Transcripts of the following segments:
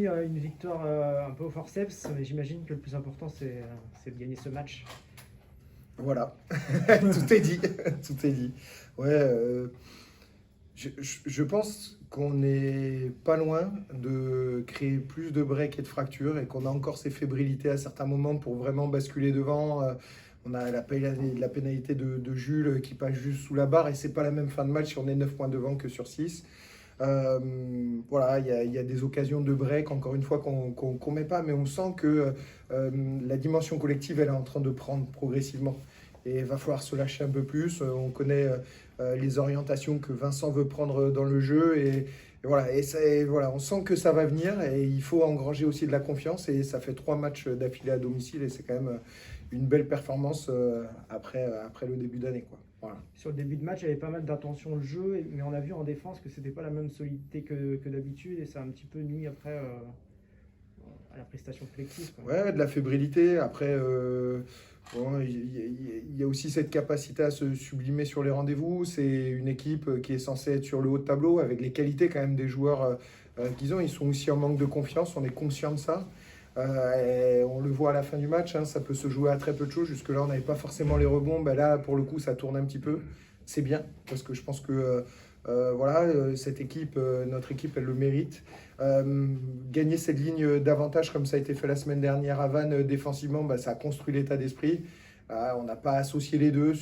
Une victoire un peu au forceps, mais j'imagine que le plus important, c'est de gagner ce match. Voilà, tout est dit, tout est dit. Ouais, je pense qu'on n'est pas loin de créer plus de breaks et de fractures et qu'on a encore ces fébrilités à certains moments pour vraiment basculer devant. On a la pénalité de Jules qui passe juste sous la barre et c'est pas la même fin de match si on est 9 points devant que sur 6. Euh, voilà, il y a des occasions de break, encore une fois, qu'on met pas, mais on sent que la dimension collective, elle est en train de prendre progressivement. Et il va falloir se lâcher un peu plus. On connaît les orientations que Vincent veut prendre dans le jeu. Et voilà, on sent que ça va venir et il faut engranger aussi de la confiance. Et ça fait 3 matchs d'affilée à domicile et c'est quand même une belle performance après le début d'année, quoi. Voilà. Sur le début de match, il y avait pas mal d'intention de jeu, mais on a vu en défense que c'était pas la même solidité que d'habitude, et ça a un petit peu nuit après à la prestation collective, quoi. Ouais, de la fébrilité. Après, bon, il y a aussi cette capacité à se sublimer sur les rendez-vous. C'est une équipe qui est censée être sur le haut de tableau avec les qualités quand même des joueurs qu'ils ont. Ils sont aussi en manque de confiance, on est conscient de ça. Et on le voit à la fin du match, hein, ça peut se jouer à très peu de choses. Jusque-là, on n'avait pas forcément les rebonds. Ben là, pour le coup, ça tourne un petit peu. C'est bien, parce que je pense que voilà, cette équipe, notre équipe, elle le mérite. Gagner cette ligne d'avantage comme ça a été fait la semaine dernière à Vannes défensivement, bah, ça a construit l'état d'esprit. On n'a pas associé les deux.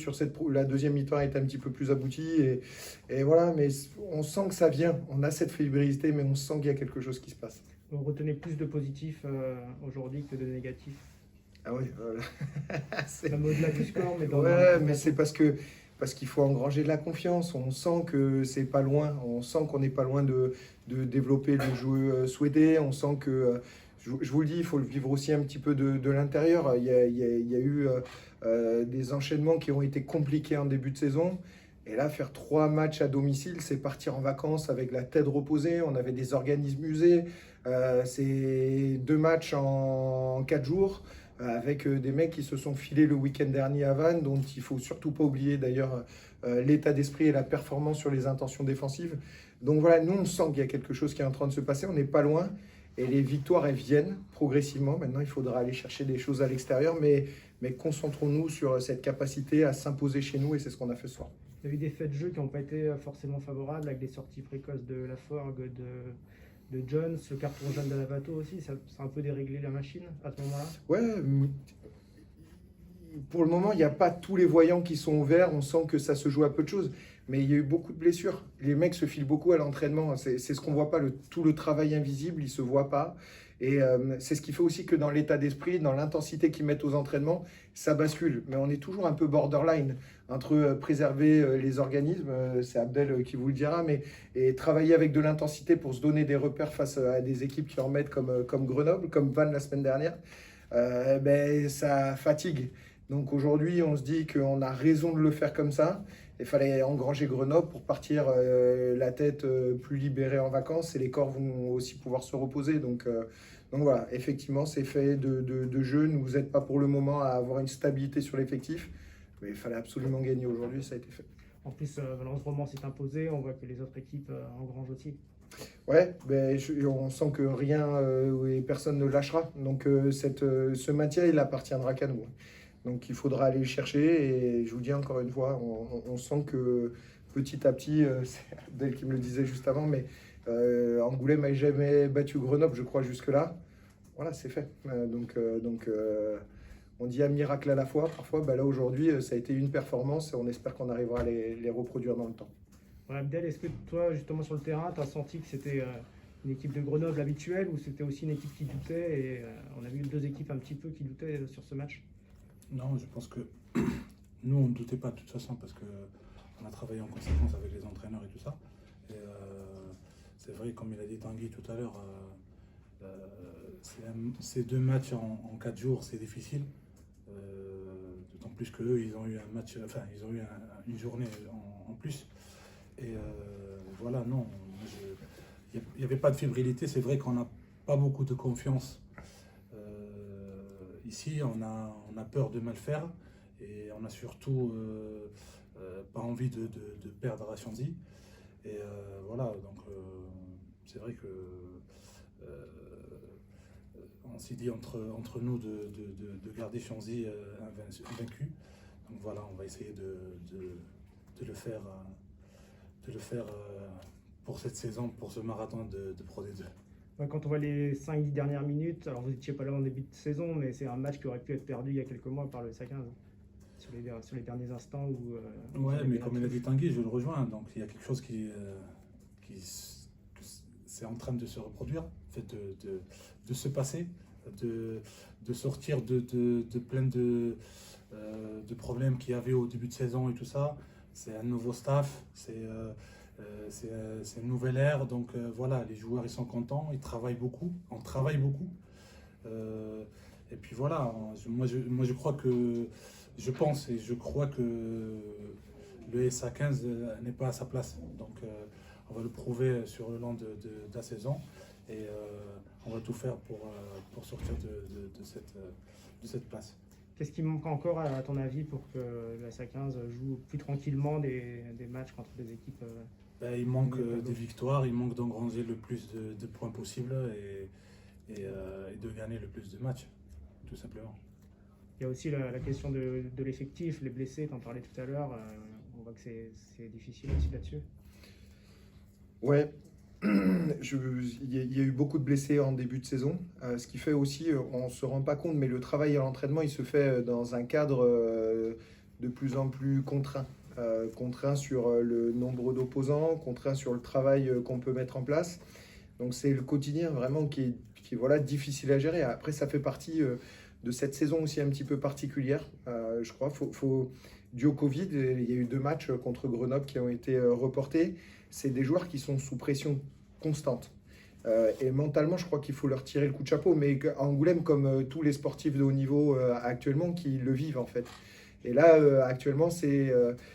La deuxième mi-temps est un petit peu plus aboutie. Et voilà, mais on sent que ça vient. On a cette fébrilité, mais on sent qu'il y a quelque chose qui se passe. On retenait plus de positifs aujourd'hui que de négatifs. Ah oui, voilà. Même au-delà du score, mais dans Ouais, mais c'est parce qu'il faut engranger de la confiance. On sent que c'est pas loin. On sent qu'on n'est pas loin de développer le jeu souhaité. On sent que, je vous le dis, il faut le vivre aussi un petit peu de l'intérieur. Il y a eu des enchaînements qui ont été compliqués en début de saison. Et là, faire 3 matchs à domicile, c'est partir en vacances avec la tête reposée. On avait des organismes usés. C'est 2 matchs en 4 jours avec des mecs qui se sont filés le week-end dernier à Vannes, dont il faut surtout pas oublier d'ailleurs l'état d'esprit et la performance sur les intentions défensives. Donc voilà, nous on sent qu'il y a quelque chose qui est en train de se passer, on n'est pas loin, et les victoires elles viennent progressivement. Maintenant il faudra aller chercher des choses à l'extérieur, mais concentrons-nous sur cette capacité à s'imposer chez nous, et c'est ce qu'on a fait ce soir. Il y a eu des faits de jeu qui n'ont pas été forcément favorables, avec des sorties précoces de Laforgue, de Jones, le carton jaune de Lavato aussi, ça a un peu déréglé la machine à ce moment-là. Ouais, pour le moment, il n'y a pas tous les voyants qui sont ouverts. On sent que ça se joue à peu de choses. Mais il y a eu beaucoup de blessures. Les mecs se filent beaucoup à l'entraînement. C'est ce qu'on ne voit pas. Tout le travail invisible, il ne se voit pas. Et c'est ce qui fait aussi que dans l'état d'esprit, dans l'intensité qu'ils mettent aux entraînements, ça bascule. Mais on est toujours un peu borderline entre préserver les organismes, c'est Abdel qui vous le dira, et travailler avec de l'intensité pour se donner des repères face à des équipes qui en mettent comme Grenoble, comme Vannes la semaine dernière. Ben, ça fatigue. Donc aujourd'hui, on se dit qu'on a raison de le faire comme ça. Il fallait engranger Grenoble pour partir la tête plus libérée en vacances et les corps vont aussi pouvoir se reposer. Donc voilà, effectivement, ces faits de jeu ne vous aident pas pour le moment à avoir une stabilité sur l'effectif. Mais il fallait absolument gagner aujourd'hui, ça a été fait. En plus, Valence Roman s'est imposé, on voit que les autres équipes engrangent aussi. Ouais, ben, on sent que rien et personne ne lâchera. Donc ce maintien, il appartiendra qu'à nous. Donc il faudra aller le chercher. Et je vous dis encore une fois, on sent que petit à petit, c'est Abdel qui me le disait juste avant, mais Angoulême n'a jamais battu Grenoble, je crois, jusque-là. Voilà, c'est fait. On dit un miracle à la fois. Parfois, ben là aujourd'hui, ça a été une performance et on espère qu'on arrivera à les reproduire dans le temps. Ouais, Abdel, est-ce que toi, justement sur le terrain, tu as senti que c'était une équipe de Grenoble habituelle ou c'était aussi une équipe qui doutait et on a vu deux équipes un petit peu qui doutaient sur ce match? Non, je pense que nous, on ne doutait pas de toute façon parce qu'on a travaillé en conséquence avec les entraîneurs et tout ça. Et c'est vrai, comme il a dit Tanguy tout à l'heure, ces 2 matchs en 4 jours, c'est difficile. D'autant plus qu'eux, ils ont eu un match, enfin, ils ont eu une journée en plus. Et voilà, non, il n'y avait pas de fébrilité. C'est vrai qu'on n'a pas beaucoup de confiance. Ici, on a peur de mal faire et on a surtout pas envie de perdre à Chanzy. Et voilà, donc c'est vrai que on s'est dit entre nous de garder Chanzy invaincu. Donc voilà, on va essayer de le faire pour cette saison, pour ce marathon de Pro D2. Ouais, quand on voit les 5-10 dernières minutes, alors vous n'étiez pas là en début de saison, mais c'est un match qui aurait pu être perdu il y a quelques mois par le SA15 sur les derniers instants. Ouais, mais comme il a dit Tanguy, je le rejoins. Donc il y a quelque chose qui c'est en train de se reproduire, en fait, de se passer, de sortir de plein de problèmes qu'il y avait au début de saison et tout ça. C'est un nouveau staff, c'est une nouvelle ère, donc voilà, les joueurs ils sont contents, ils travaillent beaucoup, on travaille beaucoup. Et puis voilà, moi je crois que, je pense et je crois que le SA15 n'est pas à sa place. Donc on va le prouver sur le long de la saison et on va tout faire pour sortir de cette place. Qu'est-ce qui manque encore, à ton avis, pour que le SA15 joue plus tranquillement des matchs contre des équipes il manque des victoires, il manque d'engranger le plus de points possible et de gagner le plus de matchs, tout simplement. Il y a aussi la question de l'effectif, les blessés, tu en parlais tout à l'heure, on voit que c'est difficile aussi là-dessus. Ouais, il y a eu beaucoup de blessés en début de saison, ce qui fait aussi, on ne se rend pas compte, mais le travail à l'entraînement, il se fait dans un cadre de plus en plus contraint. Contraint sur le nombre d'opposants, contraint sur le travail qu'on peut mettre en place. Donc c'est le quotidien vraiment qui est voilà, difficile à gérer. Après, ça fait partie de cette saison aussi un petit peu particulière, je crois. Dû au Covid, il y a eu 2 matchs contre Grenoble qui ont été reportés. C'est des joueurs qui sont sous pression constante. Et mentalement, je crois qu'il faut leur tirer le coup de chapeau. Mais à Angoulême, comme tous les sportifs de haut niveau actuellement, qui le vivent en fait. Et là, actuellement, c'est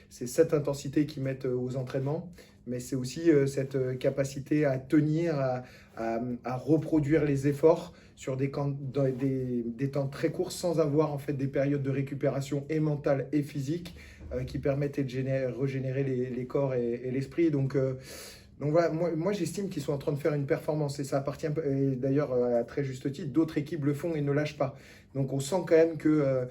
cette intensité qu'ils mettent aux entraînements, mais c'est aussi cette capacité à tenir, à reproduire les efforts sur des temps très courts, sans avoir en fait des périodes de récupération et mentale et physique qui permettent de régénérer les corps et l'esprit. Donc voilà, moi j'estime qu'ils sont en train de faire une performance et ça appartient, et d'ailleurs à très juste titre, d'autres équipes le font et ne lâchent pas. Donc on sent quand même que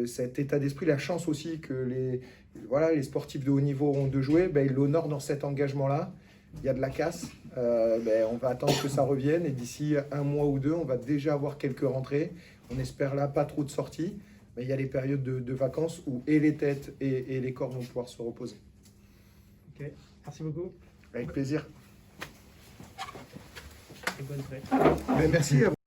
cet état d'esprit, la chance aussi que les sportifs de haut niveau ont de jouer, ils l'honorent dans cet engagement-là. Il y a de la casse, on va attendre que ça revienne et d'ici 1 mois ou 2, on va déjà avoir quelques rentrées. On espère là pas trop de sorties, mais il y a les périodes de vacances où et les têtes et les corps vont pouvoir se reposer. Ok, merci beaucoup. Avec plaisir. Et bonne fête. Merci à vous.